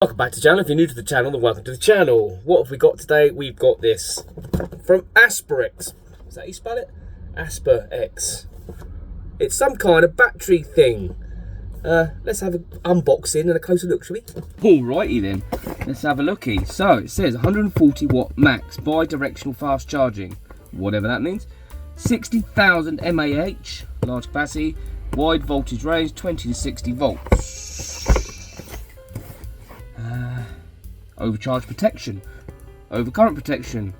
Welcome back to the channel. If you're new to the channel, then welcome to the channel. What have we got today? We've got this from ASPERX. Is that how you spell it? ASPERX. It's some kind of battery thing. Let's have an unboxing and a closer look, shall we? Alrighty then, let's have a looky. So it says 140 watt max bi-directional fast charging, whatever that means. 60,000 mAh, large capacity, wide voltage range, 20 to 60 volts. Overcharge protection, overcurrent protection,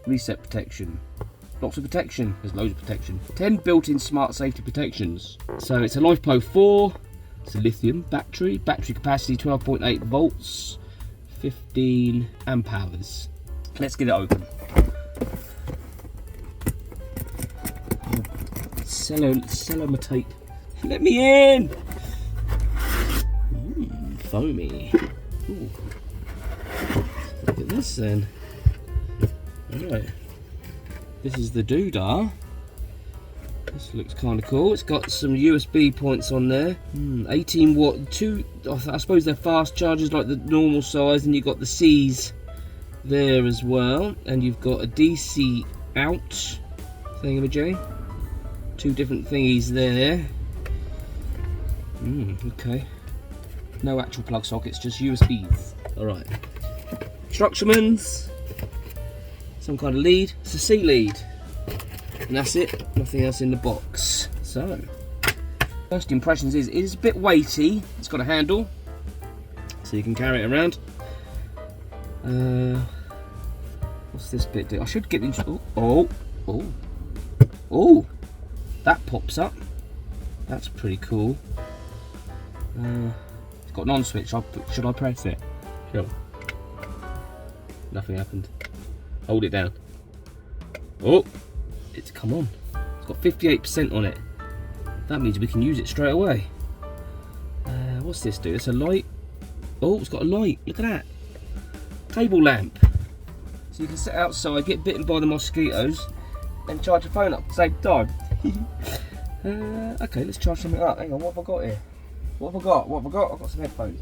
reset protection, lots of protection. There's loads of protection. 10 built-in smart safety protections. So it's a LiFePro 4. It's a lithium battery. Battery capacity 12.8 volts, 15 amp hours. Let's get it open. Cello tape. Let me in. Foamy. Ooh. Look at this then. Alright. This is the doodah. This looks kind of cool. It's got some USB points on there. 18 watt, I suppose they're fast chargers like the normal size, and you've got the C's there as well. And you've got a DC out thingamajig. Two different thingies there. Okay. No actual plug sockets, just USBs. Alright. Instructions. Some kind of lead. It's a C lead. And that's it. Nothing else in the box. So, first impressions is, it is a bit weighty. It's got a handle, so you can carry it around. What's this bit do? I should get into. Oh! That pops up. That's pretty cool. It's got an on switch. Should I press it? Sure. Nothing happened. Hold it down. Oh, it's come on. It's got 58% on it. That means we can use it straight away. What's this do? It's a light. Oh, it's got a light. Look at that. Table lamp. So you can sit outside, get bitten by the mosquitoes, and charge your phone up at the same time. Okay, let's charge something up. Hang on, what have I got here? What have I got? I've got some headphones.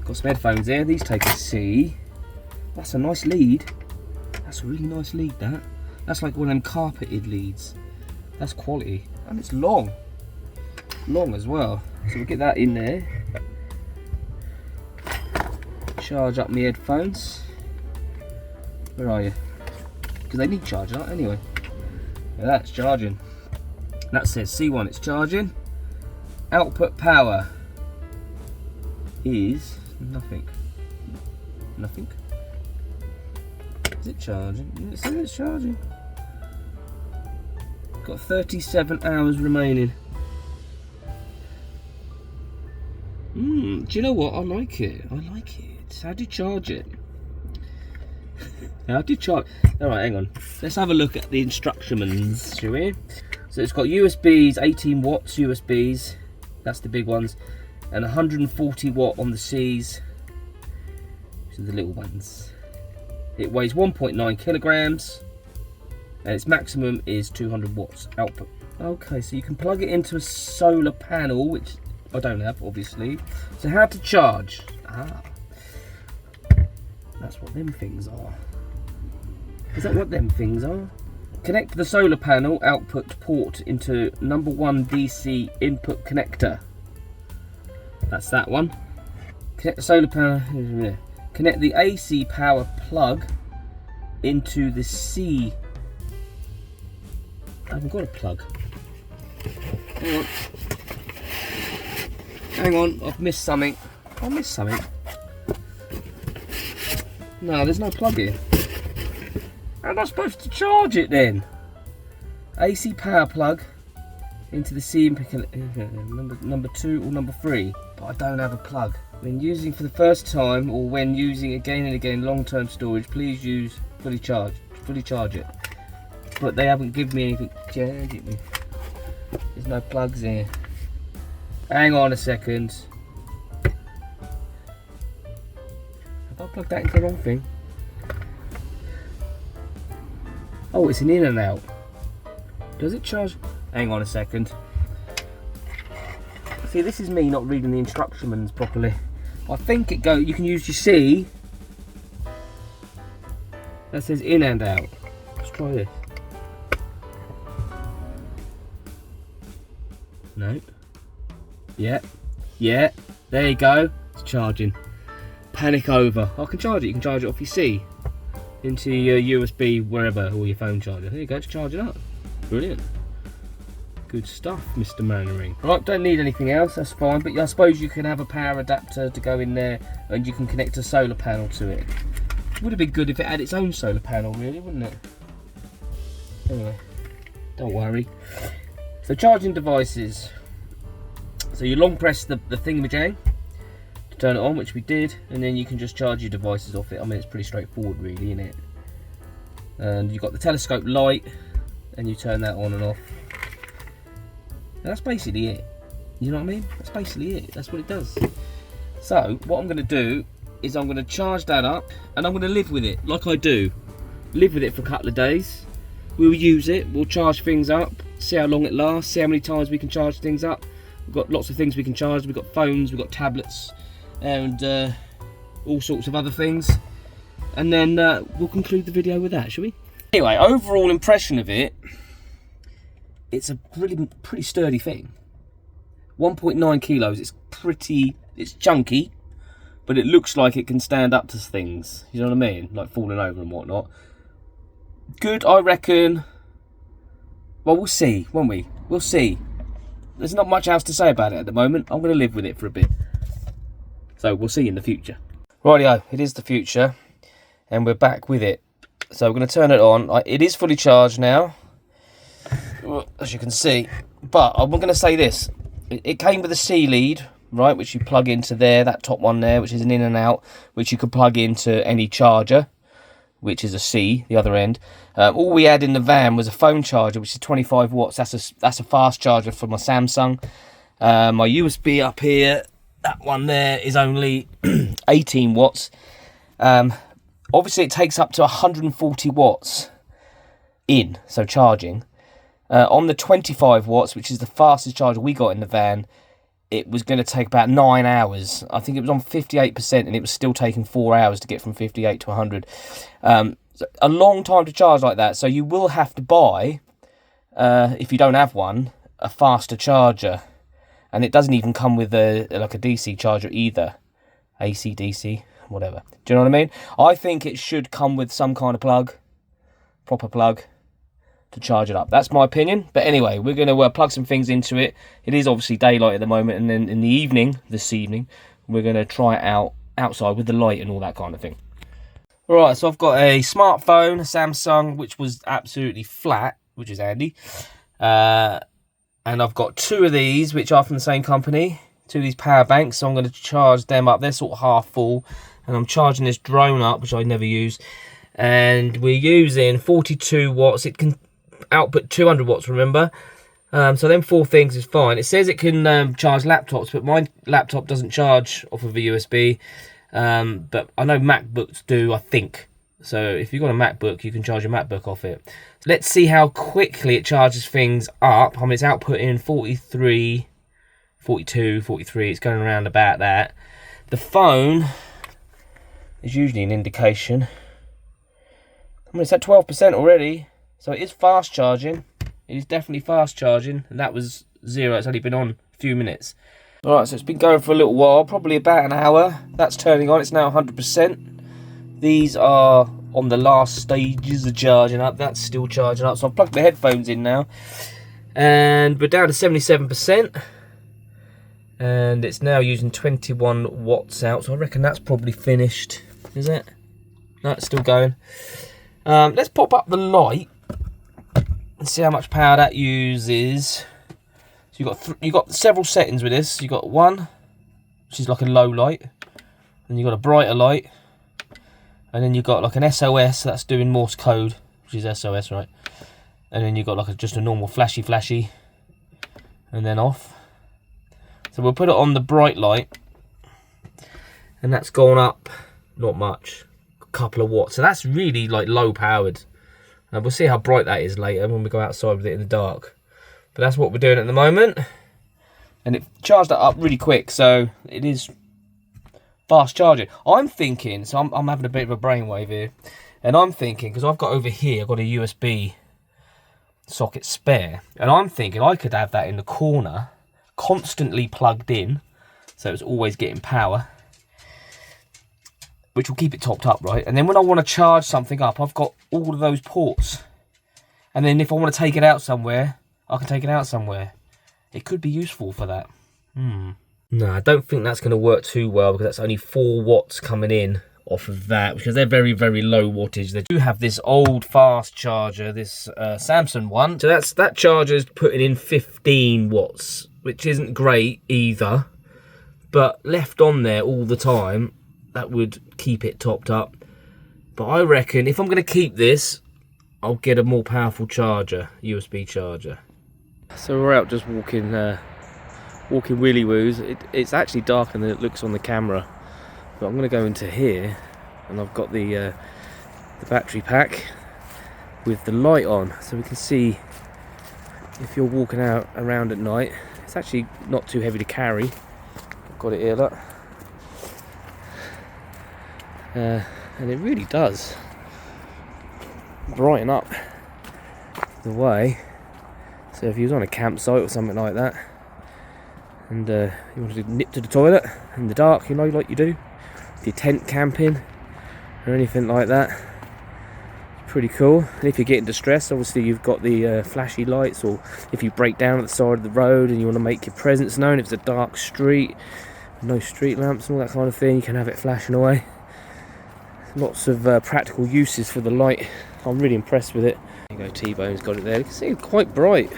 Got some headphones here. These take a C. That's a nice lead. That's a really nice lead, that. That's like one of them carpeted leads. That's quality. And it's long. Long as well. So we'll get that in there. Charge up my headphones. Where are you? Because they need charging up anyway. Now that's charging. That says C1, it's charging. Output power is nothing. Nothing. Is it charging? It says it's charging. Got 37 hours remaining. Do you know what? I like it. I like it. How do you charge it? How do you charge? Alright, hang on. Let's have a look at the instructions, shall we? So it's got USBs, 18 watts USBs. That's the big ones. And 140 watt on the C's. These are the little ones. It weighs 1.9 kilograms. And its maximum is 200 watts output. Okay, so you can plug it into a solar panel, which I don't have, obviously. So how to charge? That's what them things are. Is that what them things are? Connect the solar panel output port into number 1 DC input connector. That's that one. Connect the solar panel. Connect the AC power plug into the C. I haven't got a plug. Hang on, I've missed something. I missed something. No, there's no plug here. How am I supposed to charge it then? AC power plug into the C input number 2 or number 3. But I don't have a plug. When using for the first time or when using again and again long-term storage, please use fully charge it. But they haven't given me anything to charge it with. There's no plugs here. Hang on a second. Have I plugged that into the wrong thing? Oh, it's an in and out. Does it charge? Hang on a second. See, this is me not reading the instructions properly. I think it goes, you can use your C. That says in and out. Let's try this. No. Yeah. Yeah. There you go. It's charging. Panic over. I can charge it. You can charge it off your C into your USB wherever, or your phone charger. There you go. It's charging up. Brilliant. Good stuff, Mr. Mannering. Right, don't need anything else. That's fine. But I suppose you can have a power adapter to go in there, and you can connect a solar panel to it. Would have been good if it had its own solar panel, really, wouldn't it? Anyway, don't worry. So charging devices. So you long press the thingamajang to turn it on, which we did, and then you can just charge your devices off it. I mean, it's pretty straightforward, really, isn't it? And you've got the telescope light, and you turn that on and off. And that's basically it. You know what I mean? That's basically it. That's what it does. So what I'm going to do is I'm going to charge that up, and I'm going to live with it like I do. Live with it for a couple of days. We'll use it, we'll charge things up, see how long it lasts, see how many times we can charge things up. We've got lots of things we can charge. We've got phones, we've got tablets, and all sorts of other things. And then we'll conclude the video with that, shall we? Anyway, overall impression of it, it's a pretty sturdy thing. 1.9 kilos, it's chunky, but it looks like it can stand up to things. You know what I mean? Like falling over and whatnot. Good, I reckon. Well, we'll see, won't we? We'll see. There's not much else to say about it at the moment. I'm going to live with it for a bit. So we'll see in the future. Rightio, it is the future, and we're back with it. So we're going to turn it on. It is fully charged now, as you can see. But I'm going to say this. It came with a C lead, right, which you plug into there, that top one there, which is an in and out, which you could plug into any charger, which is a C, the other end. All we had in the van was a phone charger, which is 25 watts. That's a fast charger for my Samsung. My USB up here, that one there, is only 18 watts. Obviously, it takes up to 140 watts in, so charging. On the 25 watts, which is the fastest charger we got in the van, it was going to take about 9 hours. I think it was on 58%, and it was still taking 4 hours to get from 58 to 100. So a long time to charge like that. So you will have to buy, if you don't have one, a faster charger. And it doesn't even come with a DC charger either. AC, DC, whatever. Do you know what I mean? I think it should come with some kind of plug, proper plug, to charge it up. That's my opinion. But anyway, we're going to plug some things into it. It is obviously daylight at the moment, and then in the evening, this evening, we're going to try it out outside with the light and all that kind of thing. Right, so I've got a smartphone, a Samsung, which was absolutely flat, which is handy. And I've got two of these, which are from the same company, two of these power banks, so I'm going to charge them up. They're sort of half full, and I'm charging this drone up, which I never use. And we're using 42 watts. It can output 200 watts, remember? So them four things is fine. It says it can charge laptops, but my laptop doesn't charge off of a USB. But I know MacBooks do, I think. So if you've got a MacBook, you can charge your MacBook off it. Let's see how quickly it charges things up. I mean, it's outputting 43, 42, 43. It's going around about that. The phone is usually an indication. I mean, it's at 12% already. So it is fast charging. It is definitely fast charging. And that was 0. It's only been on a few minutes. Alright, so it's been going for a little while, probably about an hour. That's turning on, it's now 100%. These are on the last stages of charging up. That's still charging up. So I've plugged the headphones in now. And we're down to 77%. And it's now using 21 watts out. So I reckon that's probably finished. Is it? No, it's still going. Let's pop up the light and see how much power that uses. So you got several settings with this. You got one, which is like a low light, and you got a brighter light, and then you got like an SOS that's doing Morse code, which is SOS, right? And then you got like just a normal flashy, and then off. So we'll put it on the bright light, and that's gone up not much, a couple of watts. So that's really like low powered. And we'll see how bright that is later when we go outside with it in the dark. But that's what we're doing at the moment. and it charged that up really quick, so it is fast charging. I'm thinking, so I'm having a bit of a brainwave here, and I'm thinking, because I've got over here, I've got a USB socket spare, and I'm thinking I could have that in the corner, constantly plugged in, so it's always getting power, which will keep it topped up, right? And then when I want to charge something up, I've got all of those ports. And then if I want to take it out somewhere, I can take it out somewhere. It could be useful for that. No, I don't think that's going to work too well, because that's only 4 watts coming in off of that, because they're very, very low wattage. They do have this old fast charger, this Samsung one. So that charger's putting in 15 watts, which isn't great either. But left on there all the time, that would keep it topped up. But I reckon if I'm going to keep this, I'll get a more powerful charger, USB charger. So we're out just walking wheelie woos. It's actually darker than it looks on the camera. But I'm going to go into here, and I've got the battery pack with the light on, so we can see if you're walking out around at night. It's actually not too heavy to carry. I've got it here, look. And it really does brighten up the way. So if you was on a campsite or something like that, and you wanted to nip to the toilet in the dark, you know, like you do, if you're tent camping or anything like that, pretty cool. And if you're getting distressed, obviously you've got the flashy lights, or if you break down at the side of the road and you want to make your presence known, if it's a dark street, no street lamps and all that kind of thing, you can have it flashing away. Lots of practical uses for the light. I'm really impressed with it. There you go, T-Bone's got it there. You can see it's quite bright,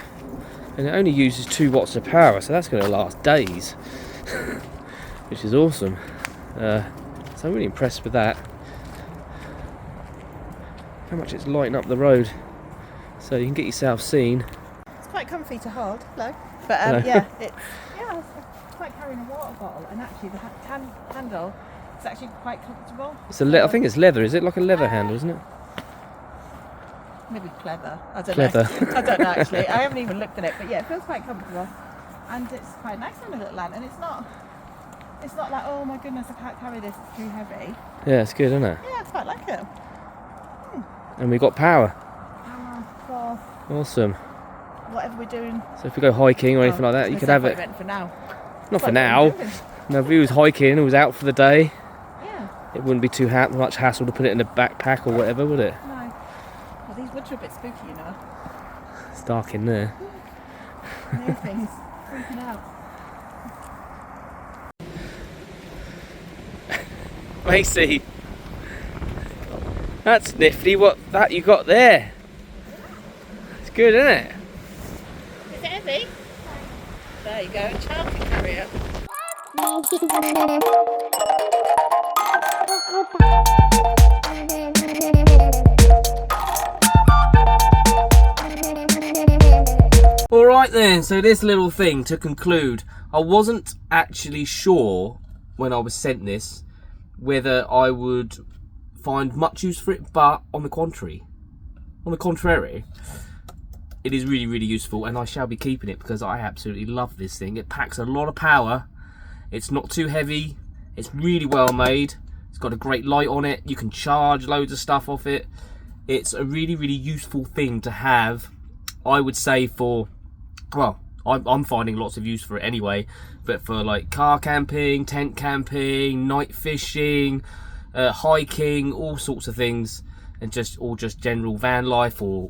and it only uses 2 watts of power, so that's going to last days, which is awesome. So I'm really impressed with that. How much it's lighting up the road, so you can get yourself seen. It's quite comfy to hold. Hello. But yeah, it's like carrying a water bottle, and actually the handle. It's actually quite comfortable. It's I think it's leather. Is it like a leather handle, isn't it? Maybe clever. I don't know. I don't know actually. I haven't even looked at it, but yeah, it feels quite comfortable, and it's quite nice on a little lamp. And it's not like, oh my goodness, I can't carry this. It's too heavy. Yeah, it's good, isn't it? Yeah, I quite like it. And we've got power. For Awesome. whatever we're doing. So if we go hiking or anything like that, you could have it. For now. Not for now. No, if we was hiking and was out for the day, yeah, it wouldn't be too much hassle to put it in a backpack or whatever, would it? No. Well, these woods are a bit spooky, you know. It's dark in there. New things freaking out. Macy, that's nifty. What that you got there? It's good, isn't it? Is it heavy? There you go, a child can carry it. Alright then, so this little thing, to conclude, I wasn't actually sure when I was sent this whether I would find much use for it, but on the contrary, it is really, really useful, and I shall be keeping it because I absolutely love this thing. It packs a lot of power. It's not too heavy. It's really well made. It's got a great light on it. You can charge loads of stuff off it. It's a really, really useful thing to have, I would say, for, well, I'm finding lots of use for it anyway, but for like car camping, tent camping, night fishing, hiking, all sorts of things, and just general van life or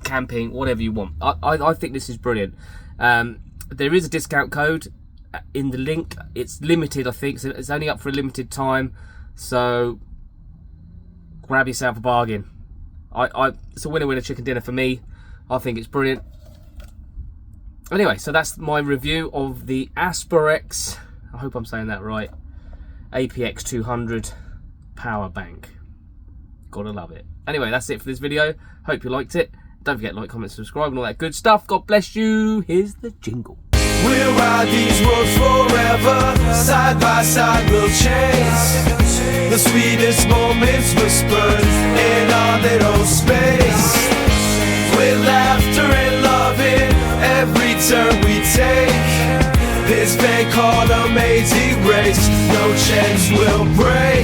camping, whatever you want. I think this is brilliant. There is a discount code in the link. It's limited, I think, so it's only up for a limited time, so grab yourself a bargain. It's a winner chicken dinner for me. I think it's brilliant. Anyway, so that's my review of the ASPERX, I hope I'm saying that right, APX 200 power bank. Gotta love it. Anyway, that's it for this video. Hope you liked it. Don't forget to like, comment, subscribe and all that good stuff. God bless you. Here's the jingle. We'll ride these roads forever. Side by side we'll chase the sweetest moments whispered in our little space. With laughter and love in every turn we take. This thing called amazing race, no chains will break.